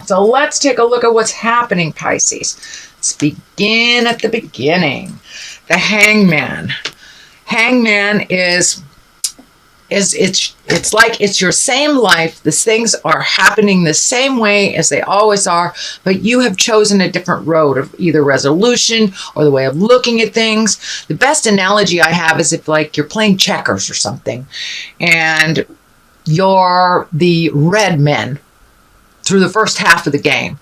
So let's take a look at what's happening, Pisces. Let's begin at the beginning. The Hangman. Hangman is it's like it's your same life. The things are happening the same way as they always are, but you have chosen a different road of either resolution or the way of looking at things. The best analogy I have is if like you're playing checkers or something, and you're the red men through the first half of the game.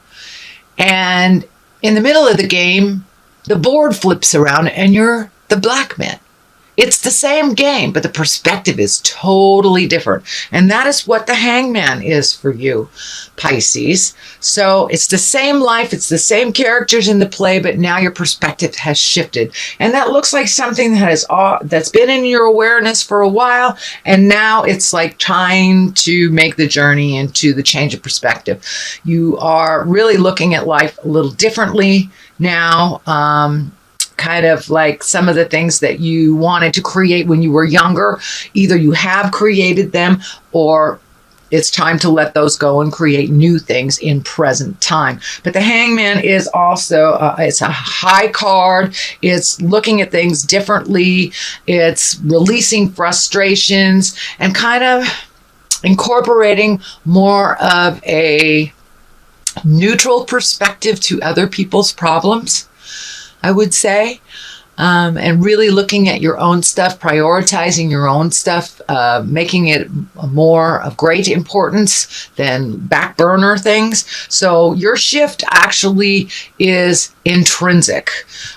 And in the middle of the game, the board flips around and you're the black men. It's the same game, but the perspective is totally different. And that is what the Hangman is for you, Pisces. So it's the same life, it's the same characters in the play, but now your perspective has shifted. And that looks like something that's been in your awareness for a while, and now it's like trying to make the journey into the change of perspective. You are really looking at life a little differently now. Kind of like some of the things that you wanted to create when you were younger, either you have created them or it's time to let those go and create new things in present time. But the Hangman is also, it's a high card. It's looking at things differently. It's releasing frustrations and kind of incorporating more of a neutral perspective to other people's problems, I would say, and really looking at your own stuff, prioritizing your own stuff, making it more of great importance than back burner things. So your shift actually is intrinsic,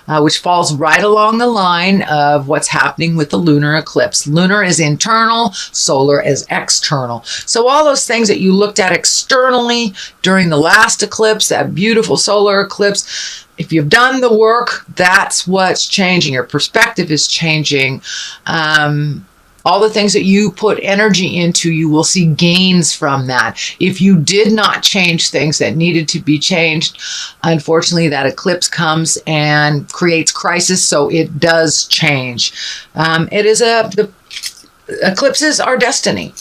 which falls right along the line of what's happening with the lunar eclipse. Lunar is internal, solar is external. So all those things that you looked at externally during the last eclipse, that beautiful solar eclipse, if you've done the work, that's what's changing. Your perspective is changing. All the things that you put energy into, you will see gains from that. If you did not change things that needed to be changed, unfortunately, that eclipse comes and creates crisis, so it does change. The eclipses are destiny.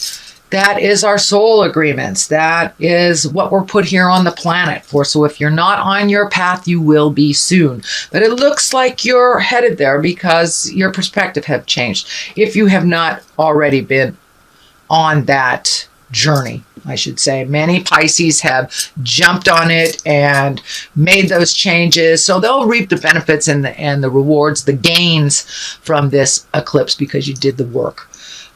That is our soul agreements. That is what we're put here on the planet for. So if you're not on your path, you will be soon. But it looks like you're headed there because your perspective have changed. If you have not already been on that journey, I should say. Many Pisces have jumped on it and made those changes. So they'll reap the benefits and the rewards, the gains from this eclipse because you did the work.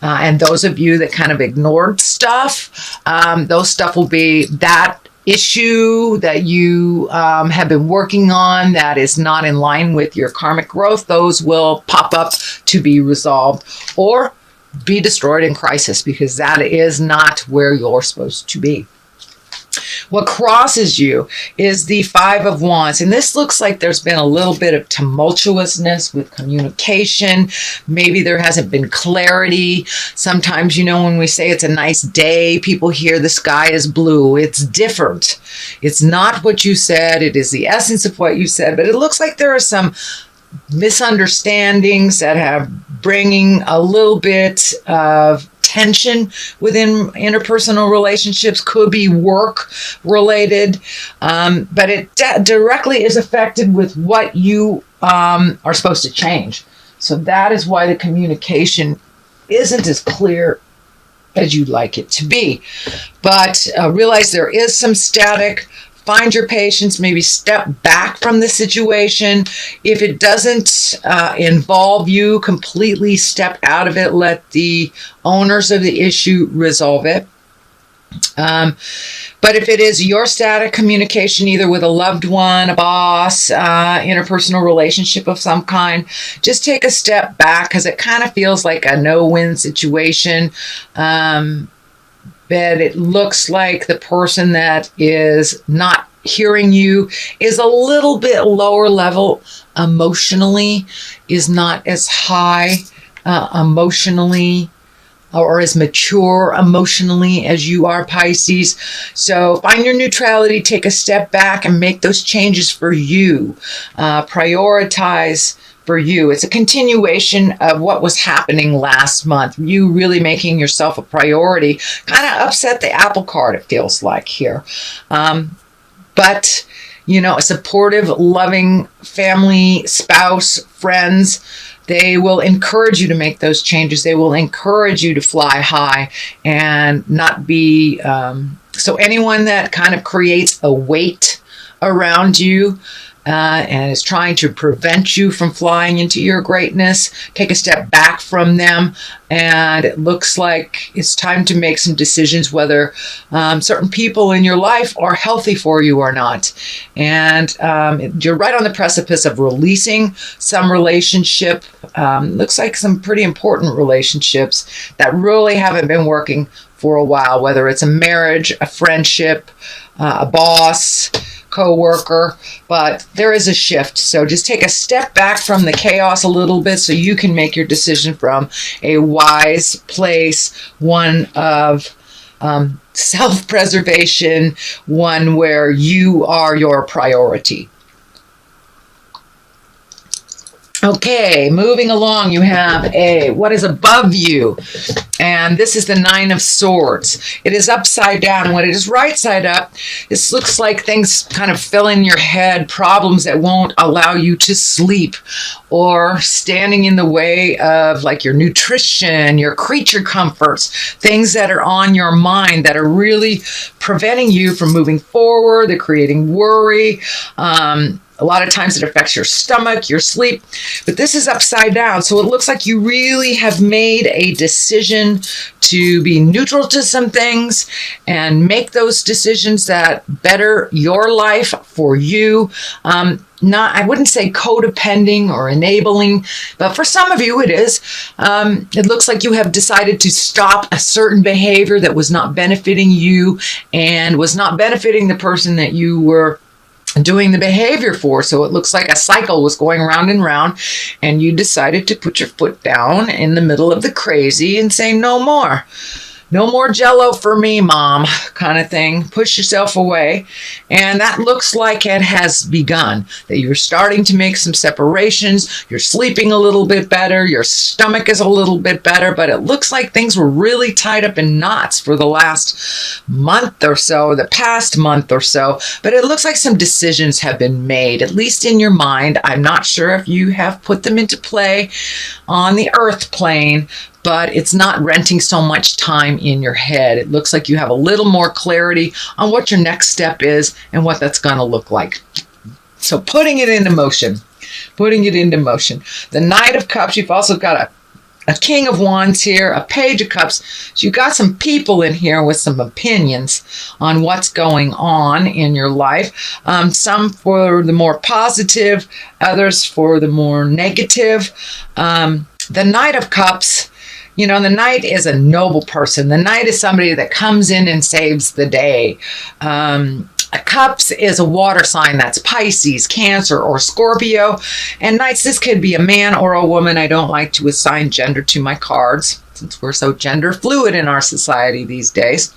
And those of you that kind of ignored stuff, those stuff will be that issue that you have been working on that is not in line with your karmic growth. Those will pop up to be resolved or be destroyed in crisis because that is not where you're supposed to be. What crosses you is the Five of Wands. And this looks like there's been a little bit of tumultuousness with communication. Maybe there hasn't been clarity. Sometimes, when we say it's a nice day, people hear the sky is blue. It's different. It's not what you said. It is the essence of what you said. But it looks like there are some misunderstandings that have bringing a little bit of tension within interpersonal relationships. Could be work related, but it directly is affected with what you are supposed to change. So that is why the communication isn't as clear as you'd like it to be. But realize there is some static. Find your patience, maybe step back from the situation. If it doesn't involve you, completely step out of it. Let the owners of the issue resolve it. But if it is your static communication, either with a loved one, a boss, interpersonal relationship of some kind, just take a step back because it kind of feels like a no-win situation. But it looks like the person that is not hearing you is a little bit lower level emotionally, is not as high emotionally or as mature emotionally as you are, Pisces. So find your neutrality, take a step back and make those changes for you. Prioritize for you. It's a continuation of what was happening last month. You really making yourself a priority kind of upset the apple cart, it feels like here. But, a supportive, loving family, spouse, friends, they will encourage you to make those changes. They will encourage you to fly high and not be... So anyone that kind of creates a weight around you and is trying to prevent you from flying into your greatness, take a step back from them. And it looks like it's time to make some decisions whether certain people in your life are healthy for you or not. And you're right on the precipice of releasing some relationship. Looks like some pretty important relationships that really haven't been working for a while, whether it's a marriage, a friendship, a boss, co-worker, but there is a shift. So just take a step back from the chaos a little bit so you can make your decision from a wise place, one of self-preservation, one where you are your priority. Okay, moving along, you have what is above you, and this is the Nine of Swords. It is upside down. When it is right side up, this looks like things kind of fill in your head, problems that won't allow you to sleep, or standing in the way of like your nutrition, your creature comforts, things that are on your mind that are really preventing you from moving forward. They're creating worry. A lot of times it affects your stomach, your sleep, but this is upside down. So it looks like you really have made a decision to be neutral to some things and make those decisions that better your life for you. I wouldn't say codepending or enabling, but for some of you it is. It looks like you have decided to stop a certain behavior that was not benefiting you and was not benefiting the person that you were doing the behavior for. So it looks like a cycle was going round and round, and you decided to put your foot down in the middle of the crazy and say, no more. No more Jello for me, Mom, kind of thing. Push yourself away. And that looks like it has begun, that you're starting to make some separations. You're sleeping a little bit better. Your stomach is a little bit better. But it looks like things were really tied up in knots for the last month or so, the past month or so. But it looks like some decisions have been made, at least in your mind. I'm not sure if you have put them into play on the earth plane, but it's not renting so much time in your head. It looks like you have a little more clarity on what your next step is and what that's going to look like. So putting it into motion. The Knight of Cups, you've also got a King of Wands here, a Page of Cups. So you've got some people in here with some opinions on what's going on in your life. Some for the more positive, others for the more negative. The Knight of Cups, the Knight is a noble person. The Knight is somebody that comes in and saves the day. Cups is a water sign. That's Pisces, Cancer, or Scorpio. And Knights, this could be a man or a woman. I don't like to assign gender to my cards since we're so gender fluid in our society these days.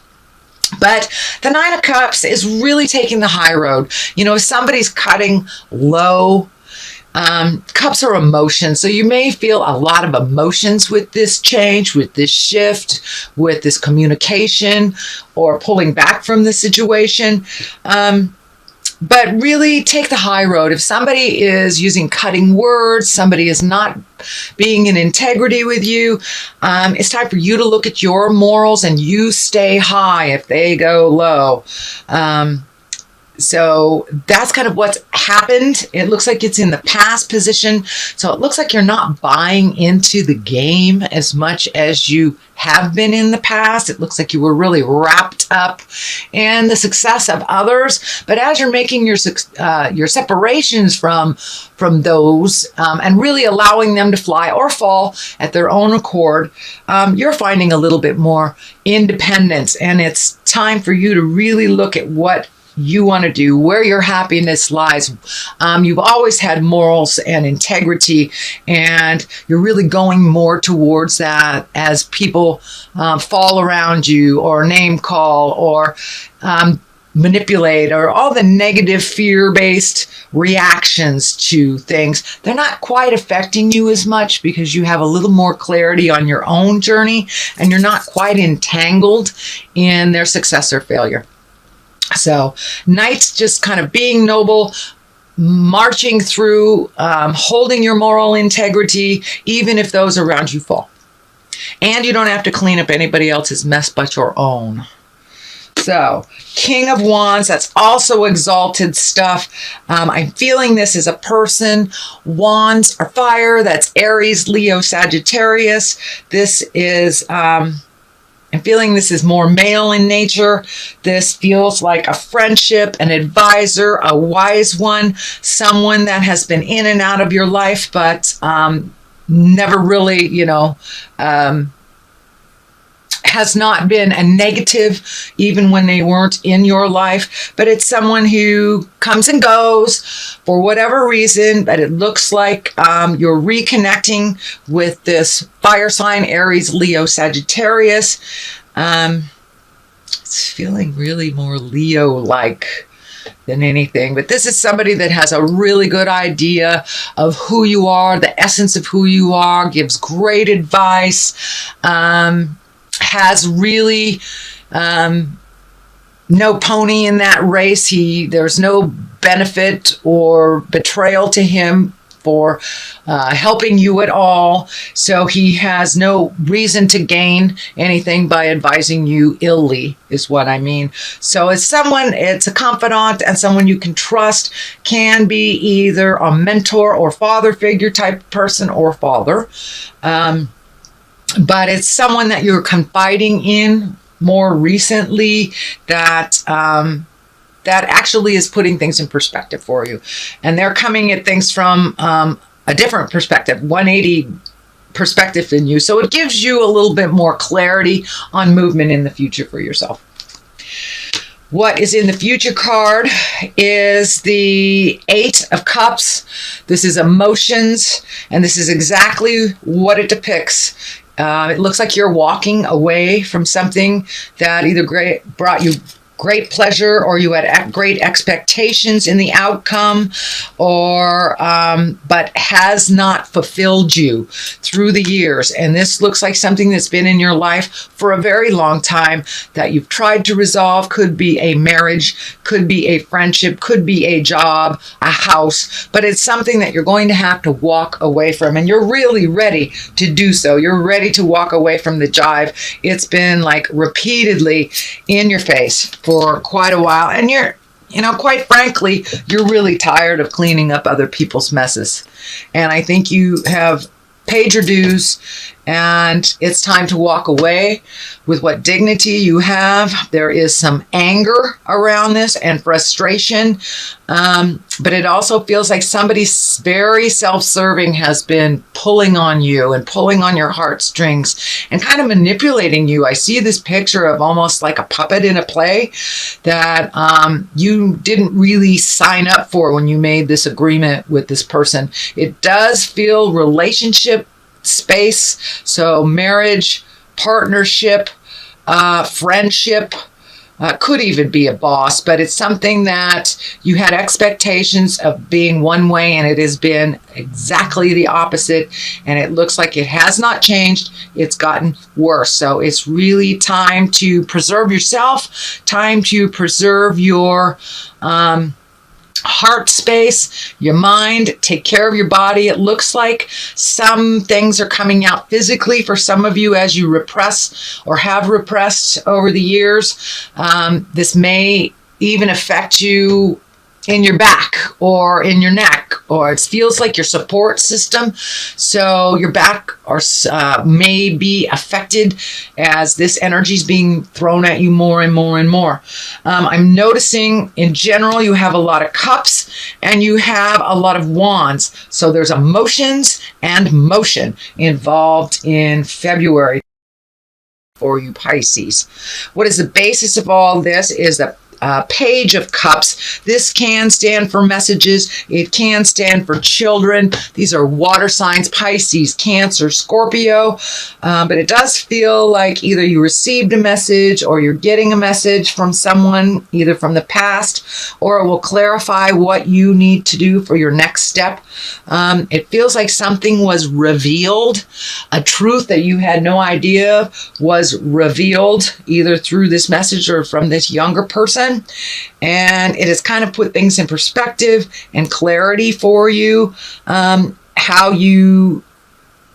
But the Nine of Cups is really taking the high road. If somebody's cutting low, cups are emotions. So you may feel a lot of emotions with this change, with this shift, with this communication, or pulling back from the situation. But really take the high road. If somebody is using cutting words, somebody is not being in integrity with you, it's time for you to look at your morals and you stay high if they go low. So that's kind of what's happened. It looks like it's in the past position. So it looks like you're not buying into the game as much as you have been in the past. It looks like you were really wrapped up in the success of others. But as you're making your separations from those and really allowing them to fly or fall at their own accord, you're finding a little bit more independence. And it's time for you to really look at what you want to do, where your happiness lies. You've always had morals and integrity, and you're really going more towards that as people fall around you or name call or manipulate, or all the negative fear-based reactions to things. They're not quite affecting you as much because you have a little more clarity on your own journey and you're not quite entangled in their success or failure. So Knight's just kind of being noble, marching through, holding your moral integrity, even if those around you fall. And you don't have to clean up anybody else's mess but your own. So, King of Wands, that's also exalted stuff. I'm feeling this is a person. Wands are fire. That's Aries, Leo, Sagittarius. This is, I'm feeling this is more male in nature. This feels like a friendship, an advisor, a wise one, someone that has been in and out of your life, but never really, has not been a negative even when they weren't in your life, but it's someone who comes and goes for whatever reason, but it looks like you're reconnecting with this fire sign, Aries, Leo, Sagittarius. It's feeling really more Leo-like than anything, but this is somebody that has a really good idea of who you are, the essence of who you are, gives great advice, has really no pony in that race. There's no benefit or betrayal to him for helping you at all. So he has no reason to gain anything by advising you illy, is what I mean. So it's a confidant and someone you can trust, can be either a mentor or father figure type person or father. But it's someone that you're confiding in more recently that actually is putting things in perspective for you. And they're coming at things from a different perspective, 180 perspective than you. So it gives you a little bit more clarity on movement in the future for yourself. What is in the future card is the 8 of Cups. This is emotions, and this is exactly what it depicts. It looks like you're walking away from something that either brought you great pleasure, or you had great expectations in the outcome, or but has not fulfilled you through the years. And this looks like something that's been in your life for a very long time that you've tried to resolve. Could be a marriage, could be a friendship, could be a job, a house, but it's something that you're going to have to walk away from, and you're really ready to do so. You're ready to walk away from the jive. It's been like repeatedly in your face for quite a while, and you're, quite frankly, you're really tired of cleaning up other people's messes. And I think you have paid your dues, and it's time to walk away with what dignity you have. There is some anger around this and frustration, but it also feels like somebody very self-serving has been pulling on you and pulling on your heartstrings and kind of manipulating you. I see this picture of almost like a puppet in a play that you didn't really sign up for when you made this agreement with this person. It does feel relationship space, so marriage, partnership, friendship, could even be a boss, but it's something that you had expectations of being one way, and it has been exactly the opposite, and it looks like it has not changed. It's gotten worse. So it's really time to preserve yourself, time to preserve your heart space, your mind, take care of your body. It looks like some things are coming out physically for some of you as you repress or have repressed over the years. This may even affect you in your back or in your neck, or it feels like your support system. So your back may be affected as this energy is being thrown at you more and more and more. I'm noticing in general you have a lot of cups and you have a lot of wands. So there's emotions and motion involved in February for you Pisces. What is the basis of all this is the Page of Cups. This can stand for messages. It can stand for children. These are water signs: Pisces, Cancer, Scorpio. But it does feel like either you received a message or you're getting a message from someone, either from the past, or it will clarify what you need to do for your next step. It feels like something was revealed. A truth that you had no idea was revealed either through this message or from this younger person. person, and it has kind of put things in perspective and clarity for you, how you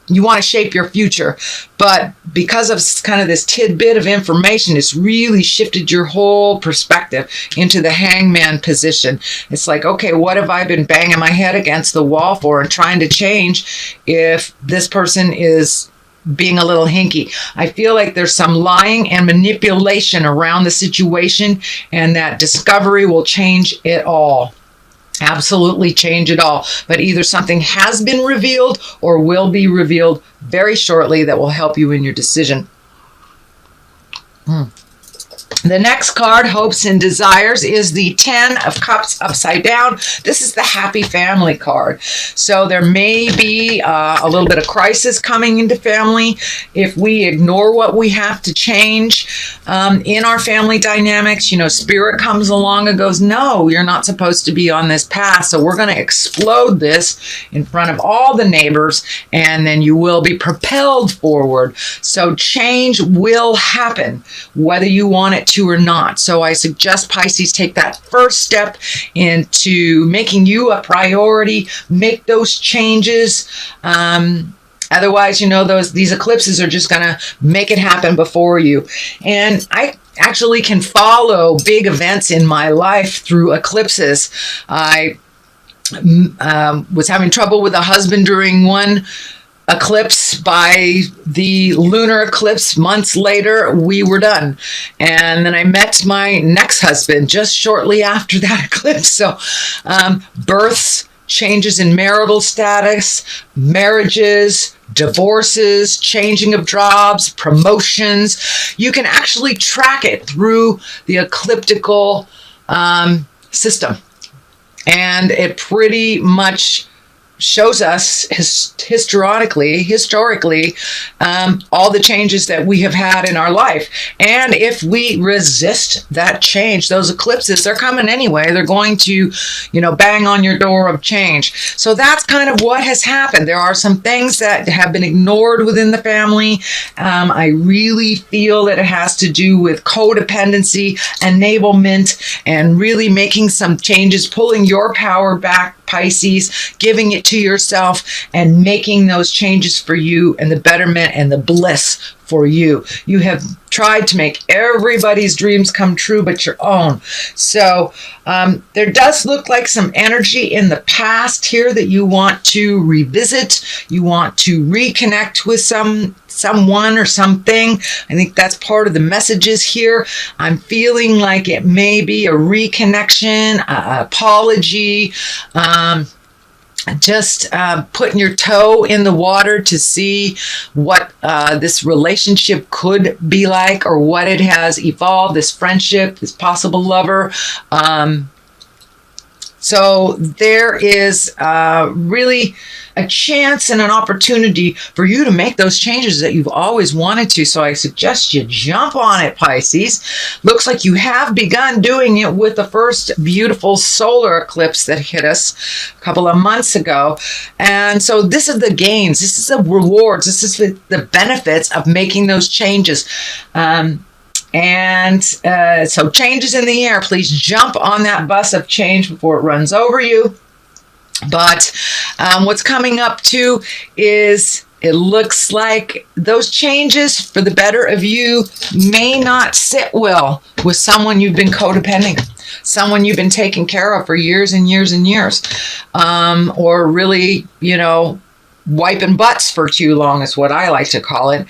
want to shape your future. But because of kind of this tidbit of information, it's really shifted your whole perspective into the hangman position. It's like, okay, what have I been banging my head against the wall for and trying to change if this person is being a little hinky? I feel like there's some lying and manipulation around the situation, and that discovery will change it all. Absolutely change it all. But either something has been revealed or will be revealed very shortly that will help you in your decision. The next card, Hopes and Desires, is the 10 of Cups upside down. This is the happy family card. So there may be a little bit of crisis coming into family if we ignore what we have to change in our family dynamics. You know, spirit comes along and goes, no, you're not supposed to be on this path. So we're going to explode this in front of all the neighbors, and then you will be propelled forward. So change will happen, whether you want it to or not. So I suggest Pisces take that first step into making you a priority, make those changes. Otherwise, you know, these eclipses are just going to make it happen before you. And I actually can follow big events in my life through eclipses. I was having trouble with a husband during one eclipse. By the lunar eclipse months later, we were done. And then I met my next husband just shortly after that eclipse. So births, changes in marital status, marriages, divorces, changing of jobs, promotions. You can actually track it through the ecliptical system. And it pretty much shows us historically, all the changes that we have had in our life. And if we resist that change, those eclipses, they're coming anyway. They're going to, bang on your door of change. So that's kind of what has happened. There are some things that have been ignored within the family. I really feel that it has to do with codependency, enablement, and really making some changes, pulling your power back, Pisces, giving it to yourself and making those changes for you and the betterment and the bliss for you. You have tried to make everybody's dreams come true but your own. So there does look like some energy in the past here that you want to revisit. You want to reconnect with someone or something. I think that's part of the messages here. I'm feeling like it may be a reconnection, an apology, just putting your toe in the water to see what this relationship could be like, or what it has evolved, this friendship, this possible lover. So there is really a chance and an opportunity for you to make those changes that you've always wanted to. So I suggest you jump on it, Pisces. Looks like you have begun doing it with the first beautiful solar eclipse that hit us a couple of months ago. And so this is the gains. This is the rewards. This is the benefits of making those changes. So changes in the air. Please jump on that bus of change before it runs over you. But what's coming up too is it looks like those changes for the better of you may not sit well with someone you've been codepending, someone you've been taking care of for years and years and years, or really, wiping butts for too long is what I like to call it.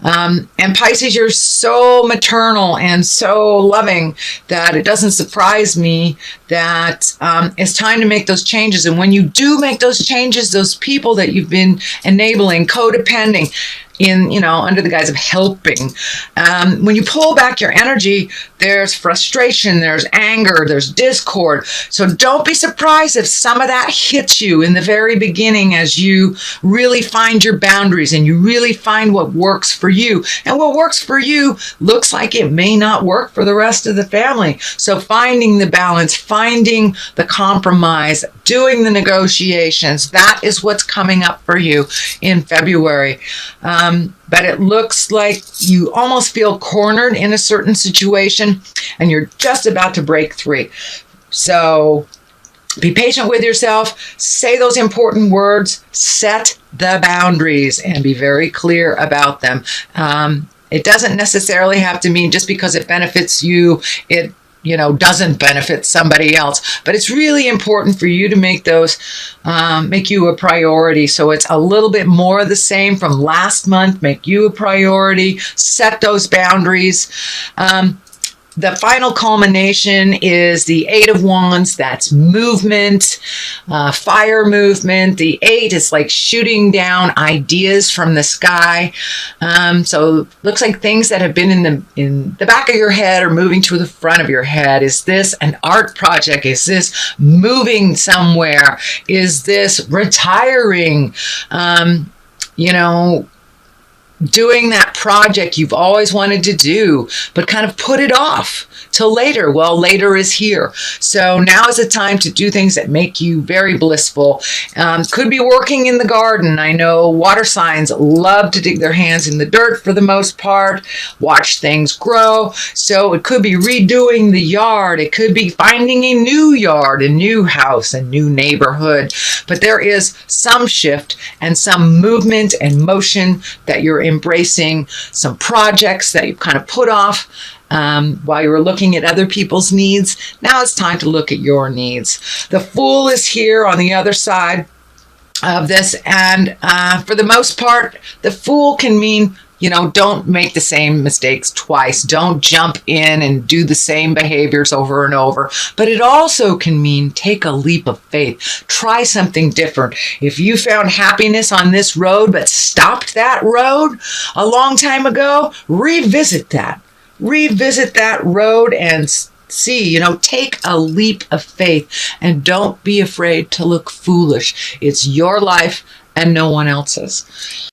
And Pisces, you're so maternal and so loving that it doesn't surprise me that it's time to make those changes. And when you do make those changes, those people that you've been enabling, codepending, under the guise of helping. When you pull back your energy, there's frustration, there's anger, there's discord. So don't be surprised if some of that hits you in the very beginning as you really find your boundaries and you really find what works for you. And what works for you looks like it may not work for the rest of the family. So finding the balance, finding the compromise, doing the negotiations, that is what's coming up for you in February. but it looks like you almost feel cornered in a certain situation and you're just about to break free. So be patient with yourself, say those important words, set the boundaries, and be very clear about them. It doesn't necessarily have to mean just because it benefits you, it doesn't benefit somebody else. But it's really important for you to make those, make you a priority. So it's a little bit more of the same from last month. Make you a priority, set those boundaries. The final culmination is the 8 of Wands. That's movement, fire movement. The 8 is like shooting down ideas from the sky. So looks like things that have been in the back of your head are moving to the front of your head. Is this an art project? Is this moving somewhere? Is this retiring? Doing that project you've always wanted to do, but kind of put it off till later. Well, later is here. So now is the time to do things that make you very blissful. Could be working in the garden. I know water signs love to dig their hands in the dirt for the most part, watch things grow. So it could be redoing the yard. It could be finding a new yard, a new house, a new neighborhood. But there is some shift and some movement and motion that you're embracing, some projects that you've kind of put off while you were looking at other people's needs. Now it's time to look at your needs. The Fool is here on the other side of this, and for the most part, the Fool can mean don't make the same mistakes twice. Don't jump in and do the same behaviors over and over. But it also can mean take a leap of faith. Try something different. If you found happiness on this road but stopped that road a long time ago, revisit that. Revisit that road and see, take a leap of faith and don't be afraid to look foolish. It's your life and no one else's.